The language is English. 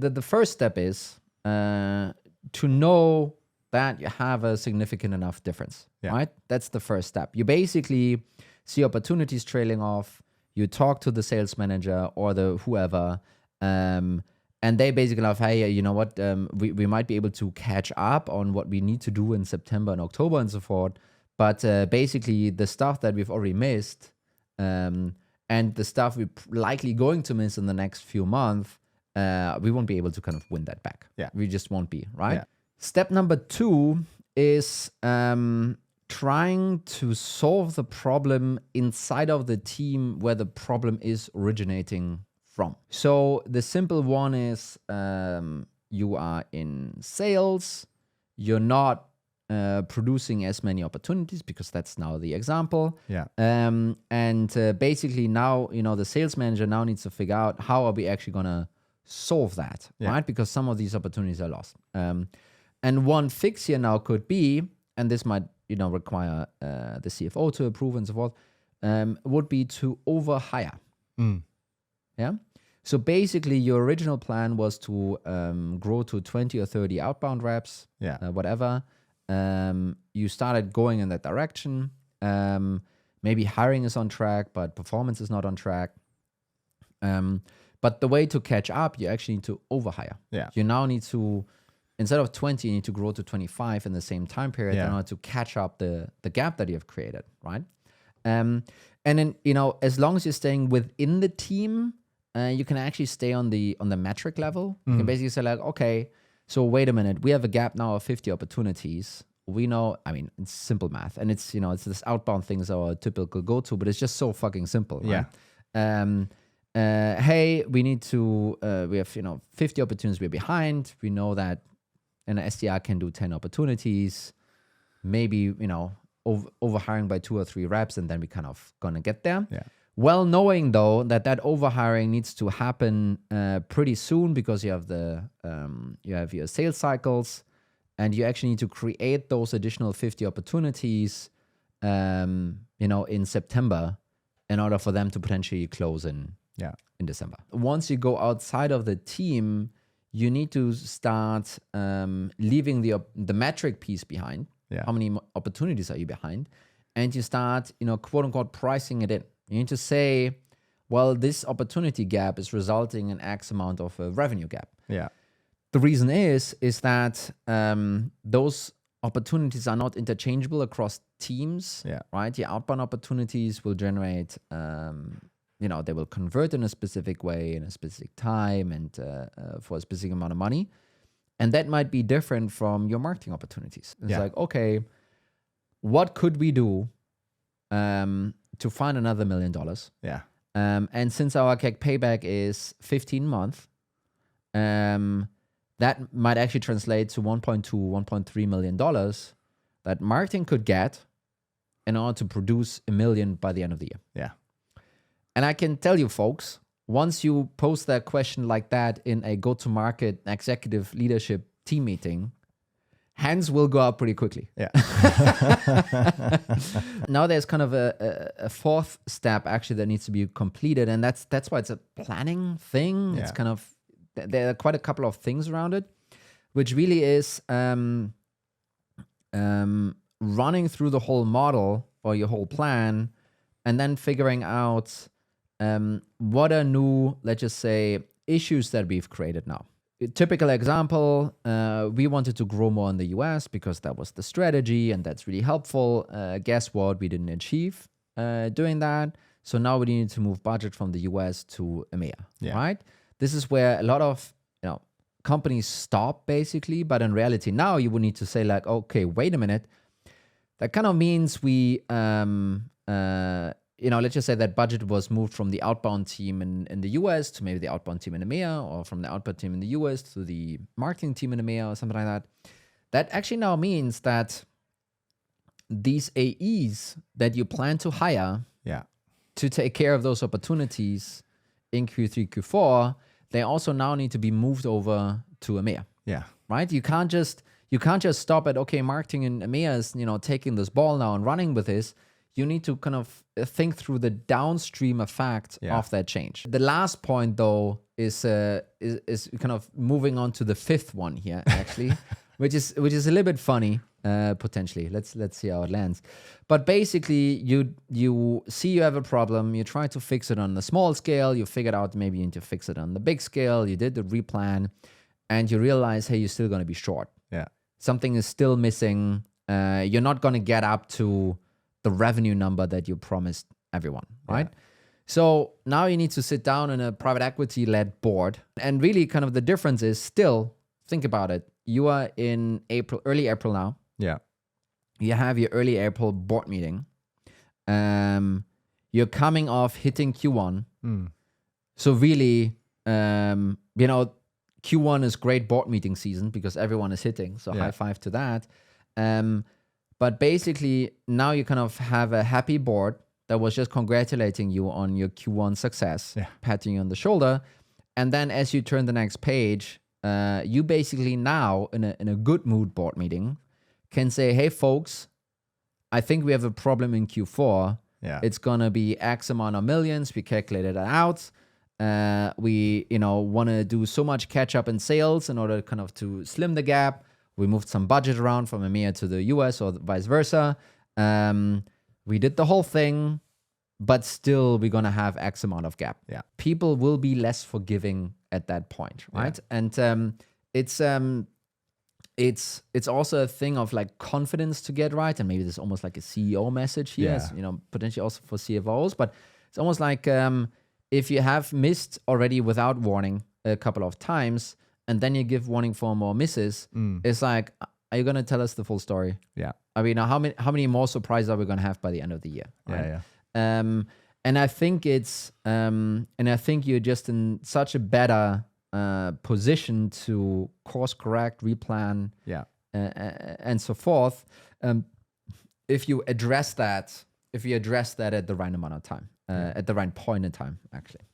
the first step is to know that you have a significant enough difference, right? That's the first step. You basically see opportunities trailing off. You talk to the sales manager or the whoever, and they basically have, hey, you know what? We might be able to catch up on what we need to do in September and October and so forth. But basically, the stuff that we've already missed, and the stuff we're likely going to miss in the next few months, we won't be able to kind of win that back. Yeah. We just won't be, right? Yeah. Step number 2 is trying to solve the problem inside of the team where the problem is originating from. So the simple one is you are in sales, you're not producing as many opportunities because that's now the example. Yeah. And basically now, the sales manager now needs to figure out how are we actually going to solve that, right? Because some of these opportunities are lost. And one fix here now could be, and this might, require the CFO to approve and so forth, would be to overhire. Yeah. So basically, your original plan was to grow to 20 or 30 outbound reps, whatever. You started going in that direction. Maybe hiring is on track, but performance is not on track. But the way to catch up, you actually need to overhire. Yeah. You now need to, instead of 20, you need to grow to 25 in the same time period in order to catch up the gap that you have created, right? And then, as long as you're staying within the team, you can actually stay on the metric level. You can basically say like, okay, so wait a minute, we have a gap now of 50 opportunities. We know, it's simple math, and it's, it's this outbound thing is our typical go-to, but it's just so fucking simple, right? Hey, we need to, we have, 50 opportunities we're behind. We know that an SDR can do 10 opportunities, maybe, overhiring by 2 or 3 reps, and then we kind of gonna get there. Yeah. Well, knowing though that overhiring needs to happen pretty soon because you have you have your sales cycles, and you actually need to create those additional 50 opportunities, in September, in order for them to potentially close in December. Once you go outside of the team, you need to start leaving the metric piece behind. Yeah. How many opportunities are you behind? And you start, quote unquote, pricing it in. You need to say, well, this opportunity gap is resulting in X amount of a revenue gap. Yeah. The reason is that those opportunities are not interchangeable across teams, right? The outbound opportunities will generate, they will convert in a specific way, in a specific time, and for a specific amount of money. And that might be different from your marketing opportunities. It's like, okay, what could we do to find another $1 million? Yeah. And since our CAC payback is 15 months, that might actually translate to $1.2, $1.3 million that marketing could get in order to produce $1 million by the end of the year. Yeah. And I can tell you, folks, once you post that question like that in a go-to-market executive leadership team meeting, hands will go up pretty quickly. Yeah. Now there's kind of a fourth step actually that needs to be completed, and that's why it's a planning thing. Yeah. It's kind of, there are quite a couple of things around it, which really is running through the whole model or your whole plan, and then figuring out what are new, let's just say, issues that we've created now. A typical example, we wanted to grow more in the US because that was the strategy, and that's really helpful. Guess what? We didn't achieve doing that. So now we need to move budget from the US to EMEA, right? This is where a lot of companies stop basically, but in reality now you would need to say like, okay, wait a minute. That kind of means we let's just say that budget was moved from the outbound team in the US to maybe the outbound team in EMEA, or from the outbound team in the US to the marketing team in EMEA or something like that. That actually now means that these AEs that you plan to hire to take care of those opportunities in Q3, Q4, they also now need to be moved over to EMEA. Yeah. Right? You can't just stop at, okay, marketing in EMEA is, taking this ball now and running with this. You need to kind of think through the downstream effect of that change. The last point, though, is kind of moving on to the fifth one here, actually, which is a little bit funny, potentially. Let's see how it lands. But basically, you see you have a problem, you try to fix it on the small scale, you figured out maybe you need to fix it on the big scale, you did the replan, and you realize, hey, you're still going to be short. Yeah. Something is still missing. You're not going to get up to the revenue number that you promised everyone, right? Yeah. So now you need to sit down in a private equity-led board. And really kind of the difference is still, think about it. You are in early April now. Yeah. You have your early April board meeting. You're coming off hitting Q1. So really, Q1 is great board meeting season because everyone is hitting. So high five to that. But basically, now you kind of have a happy board that was just congratulating you on your Q1 success, patting you on the shoulder. And then as you turn the next page, you basically now, in a good mood board meeting, can say, hey, folks, I think we have a problem in Q4. Yeah. It's going to be X amount of millions. We calculated that out. We want to do so much catch up in sales in order kind of to slim the gap. We moved some budget around from EMEA to the US or vice versa. We did the whole thing, but still we're going to have X amount of gap. Yeah. People will be less forgiving at that point, right? Yeah. And it's also a thing of like confidence to get right. And maybe there's almost like a CEO message here, potentially also for CFOs, but it's almost like if you have missed already without warning a couple of times, and then you give warning for more misses, it's like, are you going to tell us the full story? Yeah. I mean, how many more surprises are we going to have by the end of the year? Right? Yeah. And I think you're just in such a better position to course correct, replan, and so forth. If you address that at the right amount of time, at the right point in time, actually.